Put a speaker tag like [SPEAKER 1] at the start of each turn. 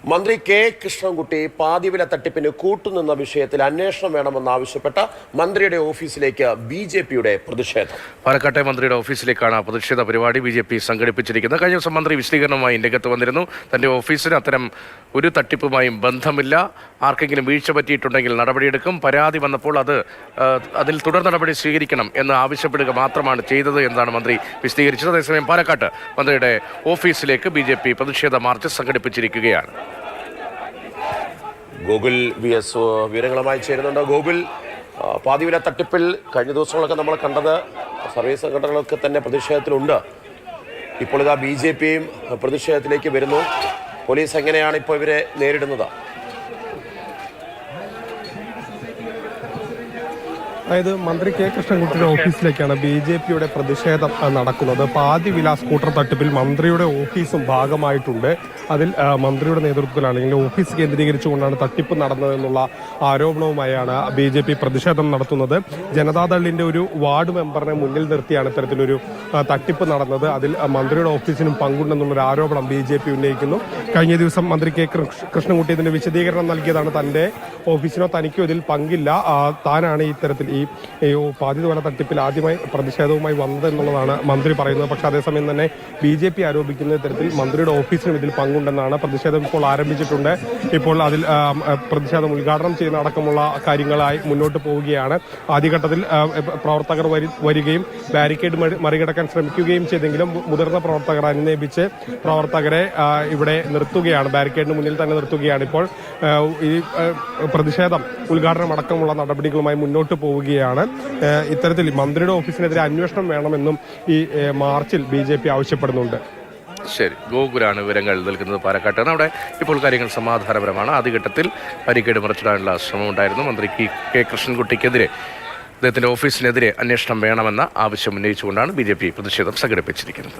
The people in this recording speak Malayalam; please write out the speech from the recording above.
[SPEAKER 1] മന്ത്രി കെ കൃഷ്ണൻകുട്ടി പാതിവില തട്ടിപ്പിന് കൂട്ടുനിന്ന വിഷയത്തിൽ അന്വേഷണം വേണമെന്നാവശ്യപ്പെട്ട മന്ത്രിയുടെ ഓഫീസിലേക്ക് ബി.ജെ.പിയുടെ പ്രതിഷേധം.
[SPEAKER 2] പാലക്കാട്ടെ മന്ത്രിയുടെ ഓഫീസിലേക്കാണ് പ്രതിഷേധ പരിപാടി ബി.ജെ.പി സംഘടിപ്പിച്ചിരിക്കുന്നത്. കഴിഞ്ഞ ദിവസം മന്ത്രി വിശദീകരണവുമായി രംഗത്ത് വന്നിരുന്നു. തന്റെ ഓഫീസിന് അത്തരം ഒരു തട്ടിപ്പുമായും ബന്ധമില്ല, ആർക്കെങ്കിലും വീഴ്ച പറ്റിയിട്ടുണ്ടെങ്കിൽ നടപടിയെടുക്കും, പരാതി വന്നപ്പോൾ അതിൽ തുടർ നടപടി സ്വീകരിക്കണം എന്ന് ആവശ്യപ്പെടുക മാത്രമാണ് ചെയ്തത് എന്നാണ് മന്ത്രി വിശദീകരിച്ചത്. അതേസമയം പാലക്കാട്ട് മന്ത്രിയുടെ ഓഫീസിലേക്ക് ബി.ജെ.പി പ്രതിഷേധ മാർച്ച് സംഘടിപ്പിച്ചിരിക്കുകയാണ്.
[SPEAKER 1] ഗൂഗിൾ VS വിവരങ്ങളുമായി ചേരുന്നുണ്ട്. ഗൂഗിൾ, പാതിവില തട്ടിപ്പിൽ കഴിഞ്ഞ ദിവസങ്ങളൊക്കെ നമ്മൾ കണ്ടത് സർവീസ് സംഘടനകളൊക്കെ തന്നെ പ്രതിഷേധത്തിലുണ്ട്. ഇപ്പോൾ ഇതാ ബി.ജെ.പിയും പ്രതിഷേധത്തിലേക്ക് വരുന്നു. പോലീസ് എങ്ങനെയാണ് ഇപ്പോൾ ഇവരെ നേരിടുന്നത്?
[SPEAKER 3] അതായത് മന്ത്രി കെ കൃഷ്ണൻകുട്ടിയുടെ ഓഫീസിലേക്കാണ് ബി.ജെ.പിയുടെ പ്രതിഷേധം നടക്കുന്നത്. പാതിവില സ്കൂട്ടർ തട്ടിപ്പിൽ മന്ത്രിയുടെ ഓഫീസും ഭാഗമായിട്ടുണ്ട്. അതിൽ മന്ത്രിയുടെ നേതൃത്വത്തിലാണ്, അല്ലെങ്കിൽ ഓഫീസ് കേന്ദ്രീകരിച്ചുകൊണ്ടാണ് തട്ടിപ്പ് നടന്നതെന്നുള്ള ആരോപണവുമായാണ് ബി.ജെ.പി പ്രതിഷേധം നടത്തുന്നത്. ജനതാദളിന്റെ ഒരു വാർഡ് മെമ്പറിനെ മുന്നിൽ നിർത്തിയാണ് ഇത്തരത്തിലൊരു തട്ടിപ്പ് നടന്നത്. അതിൽ മന്ത്രിയുടെ ഓഫീസിനും പങ്കുണ്ടെന്നുള്ളൊരു ആരോപണം ബി.ജെ.പി ഉന്നയിക്കുന്നു. കഴിഞ്ഞ ദിവസം മന്ത്രി കെ കൃഷ്ണൻകുട്ടി ഇതിന്റെ വിശദീകരണം നൽകിയതാണ്. തന്റെ ഓഫീസിനോ തനിക്കോ ഇതിൽ പങ്കില്ല, താനാണ് ഇത്തരത്തിൽ ഈ പാതിവില തട്ടിപ്പിൽ ആദ്യമായി പ്രതിഷേധവുമായി വന്നത് എന്നുള്ളതാണ് മന്ത്രി പറയുന്നത്. പക്ഷെ അതേസമയം തന്നെ ബി.ജെ.പി ആരോപിക്കുന്ന തരത്തിൽ മന്ത്രിയുടെ ഓഫീസിനും ഇതിൽ പങ്കുണ്ടെന്നാണ്. പ്രതിഷേധം ഇപ്പോൾ ആരംഭിച്ചിട്ടുണ്ട്. ഇപ്പോൾ അതിൽ പ്രതിഷേധം ഉദ്ഘാടനം ചെയ്യുന്ന അടക്കമുള്ള കാര്യങ്ങളായി മുന്നോട്ട് പോവുകയാണ്. ആദ്യഘട്ടത്തിൽ പ്രവർത്തകർ വരികയും ബാരിക്കേഡ് മറികടക്കാൻ ശ്രമിക്കുകയും ചെയ്തെങ്കിലും മുതിർന്ന പ്രവർത്തകർ അനുനയിപ്പിച്ച് പ്രവർത്തകരെ ഇവിടെ നിർത്തുകയാണ്, ബാരിക്കേഡിന് മുന്നിൽ തന്നെ നിർത്തുകയാണ്. ഇപ്പോൾ ഈ പ്രതിഷേധം ഉദ്ഘാടനം അടക്കമുള്ള നടപടികളുമായി മുന്നോട്ട് പോവുകയാണ്. ഇത്തരത്തിൽ മന്ത്രിയുടെ ഓഫീസിനെതിരെ അന്വേഷണം വേണമെന്നും ഈ മാർച്ചിൽ ബി.ജെ.പി ആവശ്യപ്പെടുന്നുണ്ട്.
[SPEAKER 2] ശരി, ഗോകുലാണ് വിവരങ്ങൾ നൽകുന്നത്. പാലക്കാട്ടാണ്. അവിടെ ഇപ്പോൾ കാര്യങ്ങൾ സമാധാനപരമാണ്. ആദ്യഘട്ടത്തിൽ ബാരിക്കേഡ് മറിച്ചിടാനുള്ള ശ്രമമുണ്ടായിരുന്നു. മന്ത്രി കെ കൃഷ്ണൻകുട്ടിക്കെതിരെ, അദ്ദേഹത്തിന്റെ ഓഫീസിനെതിരെ അന്വേഷണം വേണമെന്ന ആവശ്യം ഉന്നയിച്ചുകൊണ്ടാണ് ബി.ജെ.പി പ്രതിഷേധം സംഘടിപ്പിച്ചിരിക്കുന്നത്.